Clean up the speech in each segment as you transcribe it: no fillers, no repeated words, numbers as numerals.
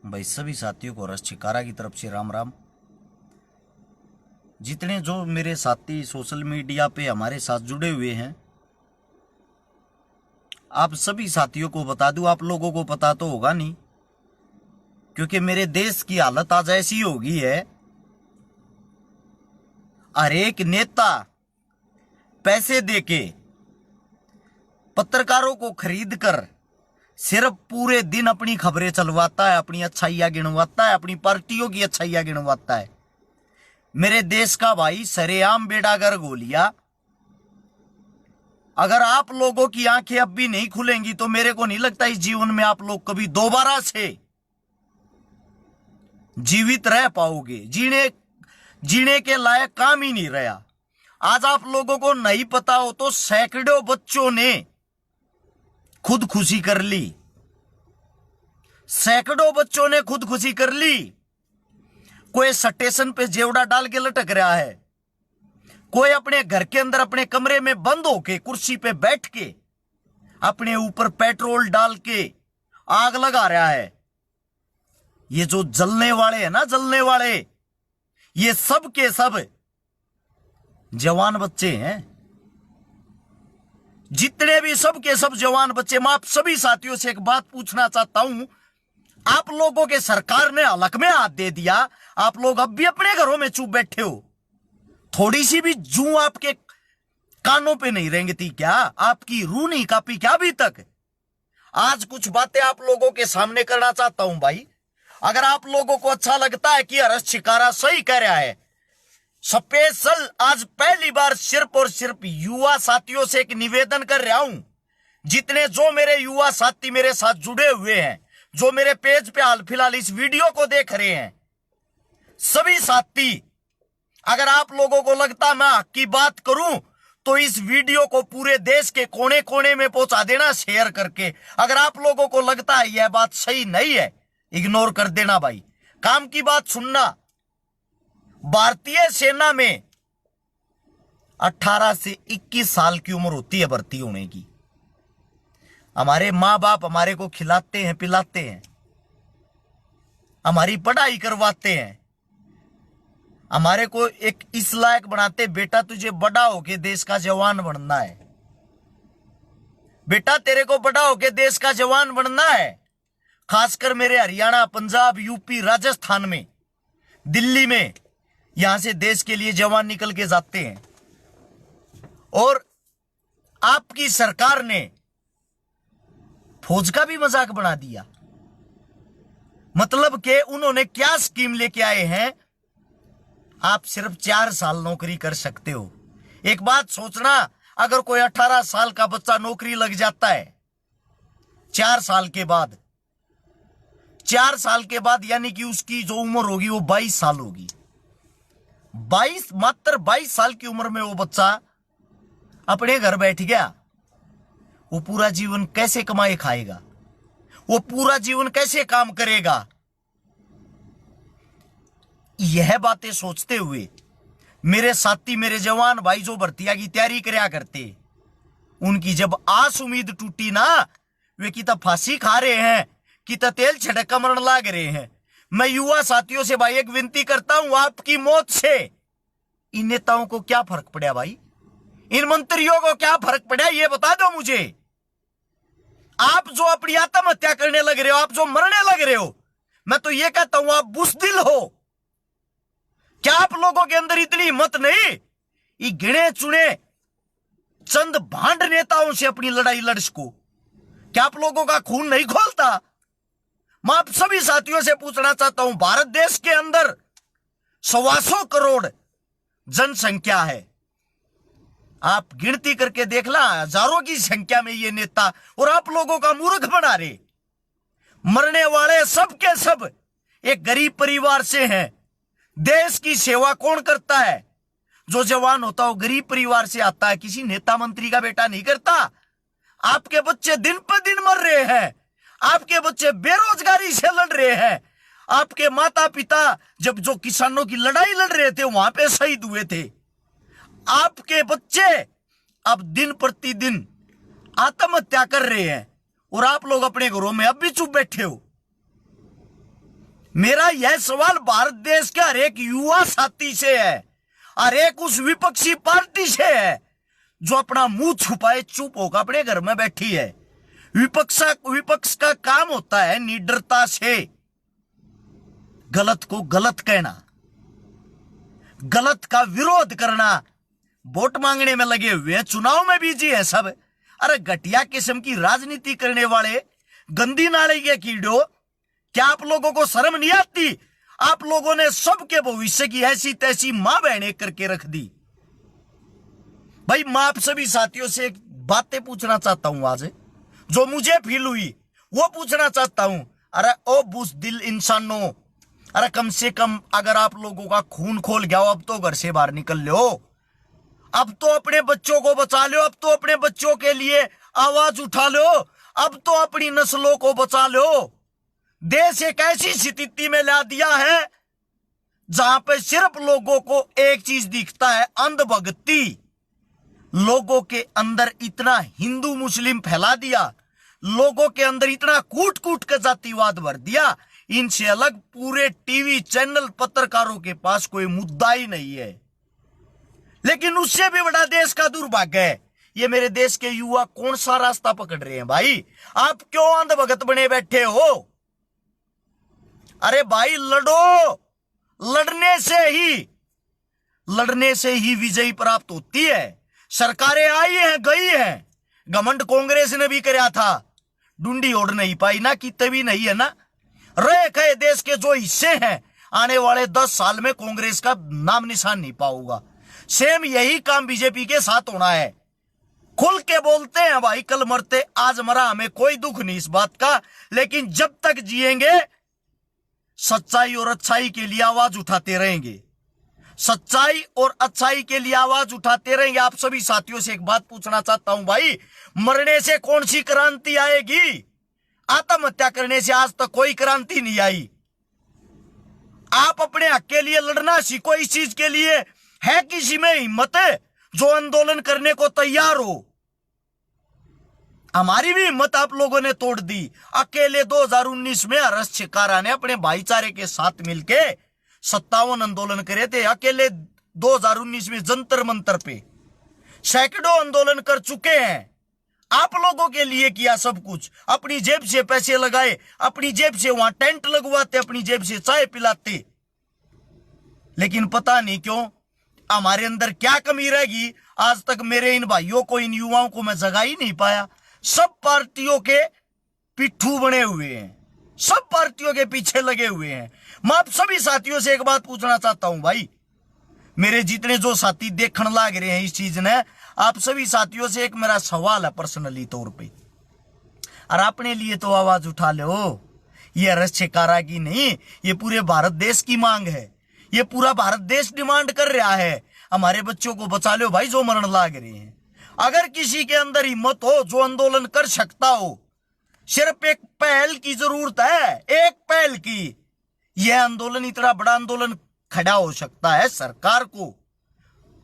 भाई सभी साथियों को रस छिकारा की तरफ से राम राम। जितने जो मेरे साथी सोशल मीडिया पे हमारे साथ जुड़े हुए हैं, आप सभी साथियों को बता दूं, आप लोगों को पता तो होगा नहीं, क्योंकि मेरे देश की हालत आज ऐसी हो गई है। हर एक नेता पैसे देके पत्रकारों को खरीद कर सिर्फ पूरे दिन अपनी खबरें चलवाता है, अपनी अच्छाइयां गिनवाता है, अपनी पार्टियों की अच्छाइयां गिनवाता है। मेरे देश का भाई सरेआम बेड़ागर्क हो लिया। अगर आप लोगों की आंखें अब भी नहीं खुलेंगी तो मेरे को नहीं लगता इस जीवन में आप लोग कभी दोबारा से जीवित रह पाओगे। जीने के लायक काम ही नहीं रहा। आज आप लोगों को नहीं पता हो तो सैकड़ों बच्चों ने खुदकुशी कर ली। सैकड़ों बच्चों ने खुदकुशी कर ली। कोई स्टेशन पे जेवड़ा डाल के लटक रहा है, कोई अपने घर के अंदर अपने कमरे में बंद होके कुर्सी पे बैठ के अपने ऊपर पेट्रोल डाल के आग लगा रहा है। ये जो जलने वाले हैं ना, जलने वाले, ये सब के सब जवान बच्चे हैं। जितने भी सब के सब जवान बच्चे। मैं आप सभी साथियों से एक बात पूछना चाहता हूं, आप लोगों के सरकार ने हलक में हाथ दे दिया, आप लोग अब भी अपने घरों में चुप बैठे हो। थोड़ी सी भी जू आपके कानों पे नहीं रेंगती क्या? आपकी रूह नहीं कांपी क्या अभी तक? आज कुछ बातें आप लोगों के सामने करना चाहता हूं भाई। अगर आप लोगों को अच्छा लगता है कि हर्ष छिकारा सही कह रहा है, स्पेशल आज पहली बार सिर्फ और सिर्फ युवा साथियों से एक निवेदन कर रहा हूं। जितने जो मेरे युवा साथी मेरे साथ जुड़े हुए हैं, जो मेरे पेज पे हाल फिलहाल इस वीडियो को देख रहे हैं, सभी साथी, अगर आप लोगों को लगता मैं हक की बात करूं तो इस वीडियो को पूरे देश के कोने कोने में पहुंचा देना शेयर करके। अगर आप लोगों को लगता है यह बात सही नहीं है, इग्नोर कर देना भाई। काम की बात सुनना। भारतीय सेना में 18 से 21 साल की उम्र होती है भर्ती होने की। हमारे मां बाप हमारे को खिलाते हैं, पिलाते हैं, हमारी पढ़ाई करवाते हैं, हमारे को एक इस लायक बनाते, बेटा तुझे बड़ा होके देश का जवान बनना है, बेटा तेरे को बड़ा होके देश का जवान बनना है। खासकर मेरे हरियाणा, पंजाब, यूपी, राजस्थान में, दिल्ली में, यहां से देश के लिए जवान निकल के जाते हैं। और आपकी सरकार ने फौज का भी मजाक बना दिया। मतलब कि उन्होंने क्या स्कीम लेके आए हैं, आप सिर्फ 4 साल नौकरी कर सकते हो। एक बात सोचना, अगर कोई 18 साल का बच्चा नौकरी लग जाता है 4 साल के बाद, 4 साल के बाद यानी कि उसकी जो उम्र होगी वो 22 साल होगी। मात्र 22 साल की उम्र में वो बच्चा अपने घर बैठ गया। वो पूरा जीवन कैसे कमाए खाएगा? वो पूरा जीवन कैसे काम करेगा? यह बातें सोचते हुए मेरे साथी, मेरे जवान भाई जो भर्तिया की तैयारी करया करते, उनकी जब आस उम्मीद टूटी ना, वे की फांसी खा रहे हैं, कि तेल छिड़क मरण लाग रहे हैं। मैं युवा साथियों से भाई एक विनती करता हूं, आपकी मौत से इन नेताओं को क्या फर्क पड़ा भाई? इन मंत्रियों को क्या फर्क पड़ा, ये बता दो मुझे। आप जो अपनी आत्महत्या करने लग रहे हो, आप जो मरने लग रहे हो, मैं तो ये कहता हूं आप बुज़दिल हो। क्या आप लोगों के अंदर इतनी हिम्मत नहीं, ये गिने चुने चंद भांड नेताओं से अपनी लड़ाई लड़ सको? क्या आप लोगों का खून नहीं खोलता? मैं आप सभी साथियों से पूछना चाहता हूं, भारत देश के अंदर 125 करोड़ जनसंख्या है। आप गिनती करके देखना, हजारों की संख्या में ये नेता, और आप लोगों का मूर्ख बना रहे। मरने वाले सब के सब एक गरीब परिवार से हैं। देश की सेवा कौन करता है? जो जवान होता है वो गरीब परिवार से आता है, किसी नेता मंत्री का बेटा नहीं करता। आपके बच्चे दिन पर दिन मर रहे हैं, आपके बच्चे बेरोजगारी से लड़ रहे हैं। आपके माता पिता जब जो किसानों की लड़ाई लड़ रहे थे वहां पे शहीद हुए थे। आपके बच्चे अब दिन प्रतिदिन आत्महत्या कर रहे हैं, और आप लोग अपने घरों में अब भी चुप बैठे हो। मेरा यह सवाल भारत देश के हर एक युवा साथी से है, हर एक उस विपक्षी पार्टी से है जो अपना मुंह छुपाए चुप होकर अपने घर में बैठी है। विपक्ष का काम होता है निडरता से गलत को गलत कहना, गलत का विरोध करना। वोट मांगने में लगे हुए हैं, चुनाव में बिजी है सब। अरे घटिया किस्म की राजनीति करने वाले गंदी नाले के कीड़ो, क्या आप लोगों को शर्म नहीं आती? आप लोगों ने सबके भविष्य की ऐसी तैसी मां बहने करके रख दी। भाई मैं आप सभी साथियों से एक बातें पूछना चाहता हूं आज, जो मुझे फील हुई वो पूछना चाहता हूं। अरे ओ बुज़दिल इंसानों, अरे कम से कम अगर आप लोगों का खून खोल गया हो, अब तो घर से बाहर निकल लो, अब तो अपने बच्चों को बचा लो, अब तो अपने बच्चों के लिए आवाज उठा लो, अब तो अपनी नस्लों को बचा लो। देश एक ऐसी स्थिति में ला दिया है जहां पे सिर्फ लोगों को एक चीज दिखता है, अंधभक्ति। लोगों के अंदर इतना हिंदू मुस्लिम फैला दिया, लोगों के अंदर इतना कूट कूट कर जातिवाद भर दिया, इनसे अलग पूरे टीवी चैनल पत्रकारों के पास कोई मुद्दा ही नहीं है। लेकिन उससे भी बड़ा देश का दुर्भाग्य है, ये मेरे देश के युवा कौन सा रास्ता पकड़ रहे हैं? भाई आप क्यों अंधभगत बने बैठे हो? अरे भाई लड़ो, लड़ने से ही विजयी प्राप्त होती है। सरकारें आई हैं गई हैं, घमंड कांग्रेस ने भी कराया था, डुंडी ओढ़ नहीं पाई ना, कि तभी नहीं है ना। रहे कहे देश के जो हिस्से हैं, आने वाले 10 साल में कांग्रेस का नाम निशान नहीं पाऊंगा। सेम यही काम बीजेपी के साथ होना है। खुल के बोलते हैं भाई, कल मरते आज मरा, हमें कोई दुख नहीं इस बात का, लेकिन जब तक जिएंगे सच्चाई और अच्छाई के लिए आवाज उठाते रहेंगे, सच्चाई और अच्छाई के लिए आवाज उठाते रहेंगे। आप सभी साथियों से एक बात पूछना चाहता हूं भाई, मरने से कौन सी क्रांति आएगी? आत्महत्या करने से आज तक कोई क्रांति नहीं आई। आप अपने हक के लिए लड़ना सीखो। इस चीज के लिए है किसी में हिम्मत जो आंदोलन करने को तैयार हो? हमारी भी हिम्मत आप लोगों ने तोड़ दी। अकेले 2019 में हर्ष शिकारा ने अपने भाईचारे के साथ मिलके 57 आंदोलन करे थे। अकेले 2019 में जंतर मंतर पे सैकड़ों आंदोलन कर चुके हैं। आप लोगों के लिए किया सब कुछ, अपनी जेब से पैसे लगाए, अपनी जेब से वहां टेंट लगवाते, अपनी जेब से चाय पिलाते। लेकिन पता नहीं क्यों हमारे अंदर क्या कमी रहेगी, आज तक मेरे इन भाइयों को, इन युवाओं को मैं जगा ही नहीं पाया। सब पार्टियों के पिट्ठू बने हुए हैं, सब पार्टियों के पीछे लगे हुए हैं। मैं आप सभी साथियों से एक बात पूछना चाहता हूं भाई, मेरे जितने जो साथी देखने लग रहे हैं इस चीज ने, आप सभी साथियों से एक मेरा सवाल है पर्सनली तौर पे, और अपने लिए तो आवाज उठा लो। ये हर्ष शिकारा की नहीं, ये पूरे भारत देश की मांग है। ये पूरा भारत देश डिमांड कर रहा है, हमारे बच्चों को बचा लो भाई जो मरण लाग रहे हैं। अगर किसी के अंदर हिम्मत हो जो आंदोलन कर सकता हो, सिर्फ एक पहल की जरूरत है, एक पहल की। यह आंदोलन, इतना बड़ा आंदोलन खड़ा हो सकता है। सरकार को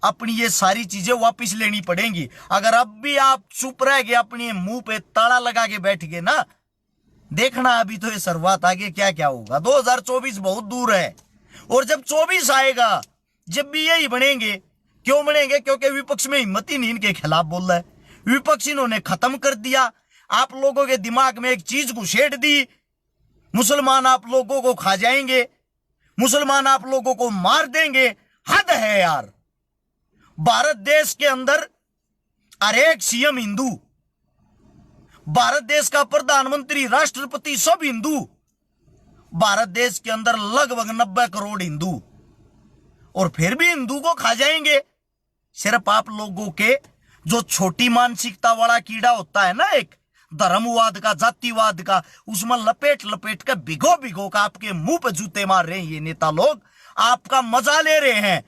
अपनी ये सारी चीजें वापस लेनी पड़ेंगी। अगर अब भी आप चुप रह गए, अपने मुंह पे ताला लगा के बैठ गए ना, देखना अभी तो ये शुरुआत, आगे क्या क्या होगा। 2024 बहुत दूर है, और जब 24 आएगा, जब भी यही बनेंगे। क्यों बनेंगे? क्योंकि विपक्ष में हिम्मत ही नहीं इनके खिलाफ बोल रहा है। विपक्ष इन्होंने खत्म कर दिया। आप लोगों के दिमाग में एक चीज घुसेड़ दी, मुसलमान आप लोगों को खा जाएंगे, मुसलमान आप लोगों को मार देंगे। हद है यार। भारत देश के अंदर हर एक सीएम हिंदू, भारत देश का प्रधानमंत्री, राष्ट्रपति सब हिंदू, भारत देश के अंदर लगभग 90 करोड़ हिंदू, और फिर भी हिंदू को खा जाएंगे। सिर्फ आप लोगों के जो छोटी मानसिकता वाला कीड़ा होता है ना, एक धर्मवाद का, जातिवाद का, उसमें लपेट लपेट कर भिगो भिगो का आपके मुंह पे जूते मार रहे हैं ये नेता लोग। आपका मजा ले रहे हैं,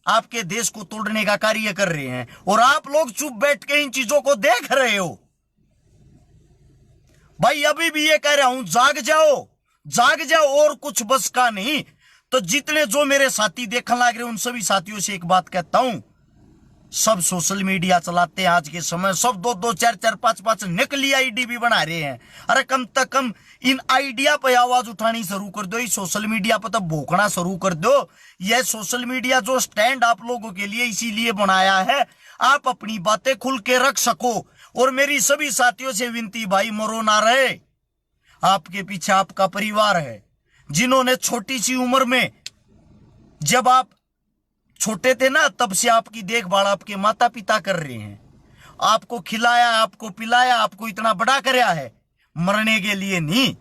आपके देश को तोड़ने का कार्य कर रहे हैं, और आप लोग चुप बैठ के इन चीजों को देख रहे हो। भाई अभी भी ये कह रहा हूं, जाग जाओ, जाग जाओ, और कुछ बस का नहीं। तो जितने जो मेरे साथी देखने लग रहे हैं, उन सभी साथियों से एक बात कहता हूं, सब सोशल मीडिया चलाते हैं आज के समय, सब 2-2, 4-4, 5-5 नकली आईडी भी बना रहे हैं। अरे कम से कम इन आइडिया पे आवाज उठानी शुरू कर दो, इस सोशल मीडिया पर तो भोंकना शुरू कर दो। यह सोशल मीडिया जो स्टैंड आप लोगों के लिए इसीलिए बनाया है, आप अपनी बातें खुल के रख सको। और मेरी सभी साथियों से विनती, भाई मरो ना रहे, आपके पीछे आपका परिवार है, जिन्होंने छोटी सी उम्र में, जब आप छोटे थे ना, तब से आपकी देखभाल आपके माता पिता कर रहे हैं, आपको खिलाया, आपको पिलाया, आपको इतना बड़ा कराया है, मरने के लिए नहीं,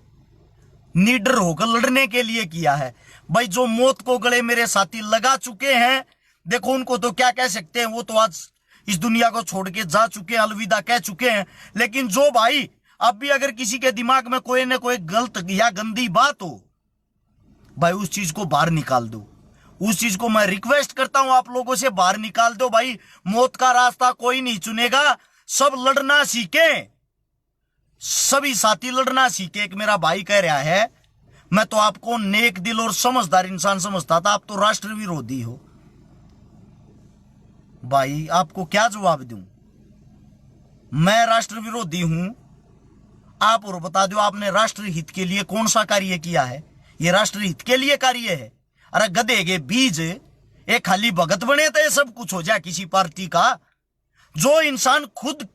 निडर होकर लड़ने के लिए किया है। भाई जो मौत को गले मेरे साथी लगा चुके हैं, देखो उनको तो क्या कह सकते हैं, वो तो आज इस दुनिया को छोड़ के जा चुके हैं, अलविदा कह चुके हैं। लेकिन जो भाई अब भी अगर किसी के दिमाग में कोई ना कोई गलत या गंदी बात हो, भाई उस चीज को बाहर निकाल दो। उस चीज को मैं रिक्वेस्ट करता हूं आप लोगों से, बाहर निकाल दो। भाई मौत का रास्ता कोई नहीं चुनेगा, सब लड़ना सीखे, सभी साथी लड़ना सीखे। एक मेरा भाई कह रहा है, मैं तो आपको नेक दिल और समझदार इंसान समझता था, आप तो राष्ट्र विरोधी हो। भाई आपको क्या जवाब दूं, मैं राष्ट्र विरोधी हूं? आप और बता दो, आपने राष्ट्र हित के लिए कौन सा कार्य किया है? ये राष्ट्र हित के लिए कार्य है? अरे गधे के बीज, एक खाली भगत बने तो ये सब कुछ हो जाए किसी पार्टी का। जो इंसान खुद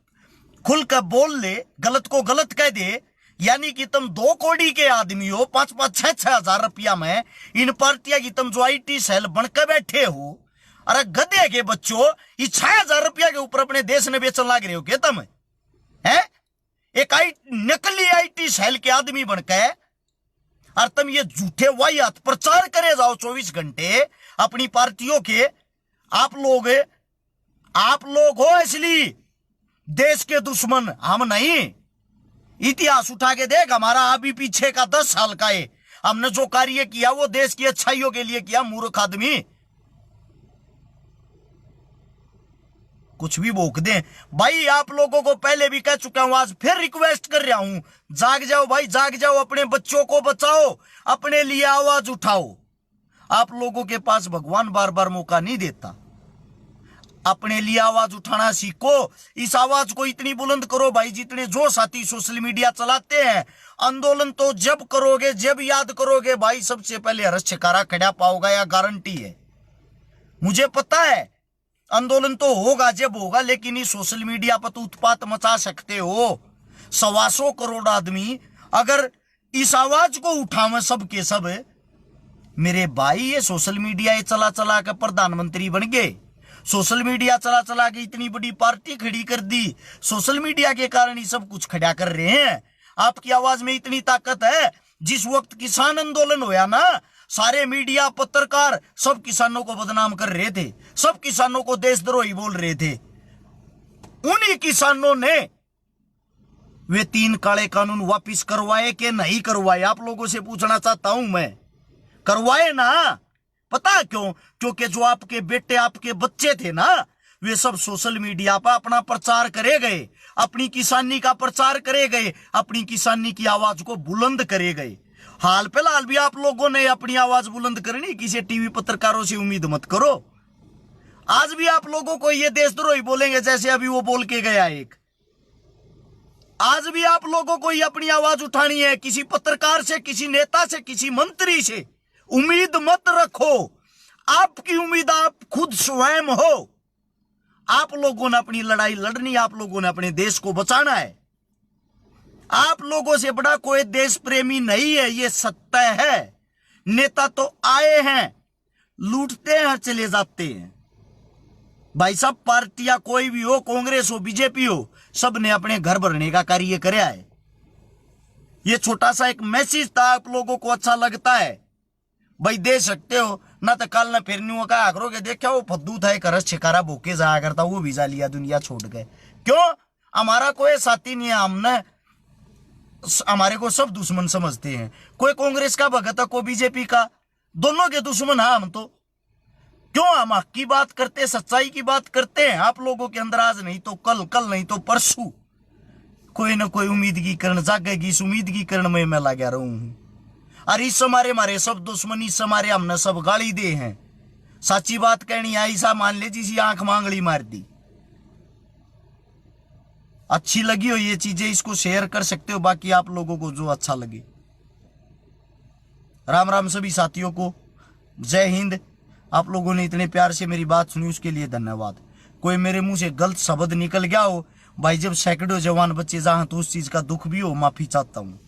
खुल कर बोल ले, गलत को गलत कह दे, यानी कि तुम 2 करोड़ के आदमी हो, 5-5, 6-6 हजार रुपया में इन पार्टियां की तुम जो IT सेल बनकर बैठे हो। अरे गधे के बच्चों, ये 6,000 रुपया के ऊपर अपने देश में बेचने लग रहे हो क्या तुम? है एक नकली IT सेल के आदमी बनकर, और तुम ये झूठे वाहियात प्रचार करे जाओ 24 घंटे अपनी पार्टियों के। आप लोग हो इसलिए देश के दुश्मन, हम नहीं। इतिहास उठा के देख, हमारा अभी पीछे का 10 साल का है, हमने जो कार्य किया वो देश की अच्छाइयों के लिए किया। मूर्ख आदमी कुछ भी भोंक दे। भाई आप लोगों को पहले भी कह चुका हूं, आज फिर रिक्वेस्ट कर रहा हूं, जाग जाओ भाई, जाग जाओ, अपने बच्चों को बचाओ, अपने लिए आवाज उठाओ। आप लोगों के पास भगवान बार बार मौका नहीं देता, अपने लिए आवाज उठाना सीखो। इस आवाज को इतनी बुलंद करो भाई, जितने जो साथी सोशल मीडिया चलाते हैं। आंदोलन तो जब करोगे, जब याद करोगे भाई, सबसे पहले हर्ष छिकारा खड़ा पाओगा, या गारंटी है। मुझे पता है आंदोलन तो होगा जब होगा, लेकिन इस सोशल मीडिया पर तो उत्पात मचा सकते हो। 125 करोड़ आदमी अगर इस आवाज को उठावे सब के सब, मेरे भाई ये सोशल मीडिया ये चला चला के प्रधानमंत्री बन गए, सोशल मीडिया चला चला के इतनी बड़ी पार्टी खड़ी कर दी, सोशल मीडिया के कारण ही सब कुछ खड़ा कर रहे हैं। आपकी आवाज में इतनी ताकत है। जिस वक्त किसान आंदोलन होया ना, सारे मीडिया पत्रकार सब किसानों को बदनाम कर रहे थे, सब किसानों को देशद्रोही बोल रहे थे। उन्हीं किसानों ने वे 3 काले कानून वापिस करवाए कि नहीं करवाए? आप लोगों से पूछना चाहता हूं मैं, करवाए ना? पता क्यों? क्योंकि जो आपके बेटे, आपके बच्चे थे ना, वे सब सोशल मीडिया पर अपना प्रचार करे गए, अपनी किसानी का प्रचार करे गए, अपनी किसानी की आवाज को बुलंद करे गए। हाल फिलहाल भी आप लोगों ने अपनी आवाज बुलंद करनी, किसी टीवी पत्रकारों से उम्मीद मत करो। आज भी आप लोगों को ये देशद्रोही बोलेंगे, जैसे अभी वो बोल के गया एक। आज भी आप लोगों को ये अपनी आवाज उठानी है। किसी पत्रकार से, किसी नेता से, किसी मंत्री से उम्मीद मत रखो। आपकी उम्मीद आप खुद स्वयं हो। आप लोगों ने अपनी लड़ाई लड़नी, आप लोगों ने अपने देश को बचाना है। आप लोगों से बड़ा कोई देश प्रेमी नहीं है, ये सत्य है। नेता तो आए हैं, लूटते हैं, चले जाते हैं। भाई साहब, पार्टियां कोई भी हो, कांग्रेस हो, बीजेपी हो, सब ने अपने घर भरने का कार्य कराया है। ये छोटा सा एक मैसेज था, आप लोगों को अच्छा लगता है भाई दे सकते हो ना, तो कल ना फिर नहीं कहा करोगे, देखा वो फद्दू था एक हर्ष छिकारा भूखे जाया करता, वो वीजा लिया, दुनिया छोड़ गए। क्यों? हमारा कोई साथी नहीं है, हमने हमारे को सब दुश्मन समझते हैं। कोई कांग्रेस का भगत है, कोई बीजेपी का, दोनों के दुश्मन है हम तो। क्यों? हम हक की बात करते, सच्चाई की बात करते हैं। आप लोगों के अंदर आज नहीं तो कल, कल नहीं तो परसों कोई ना कोई उम्मीद की किरण जागेगी। इस उम्मीद की किरण में मैं लगा रहूं हूं। और इस हमारे सब दुश्मनी से हमारे हमने सब गाली दे हैं, सच्ची बात कहनी है, ऐसा मान ले जिसी आंख मांगली मार दी। अच्छी लगी हो ये चीजें, इसको शेयर कर सकते हो बाकी आप लोगों को जो अच्छा लगे। राम राम सभी साथियों को, जय हिंद। आप लोगों ने इतने प्यार से मेरी बात सुनी उसके लिए धन्यवाद। कोई मेरे मुंह से गलत शब्द निकल गया हो भाई, जब सैकड़ों जवान बच्चे जहां तो उस चीज का दुख भी हो, माफी चाहता हूं।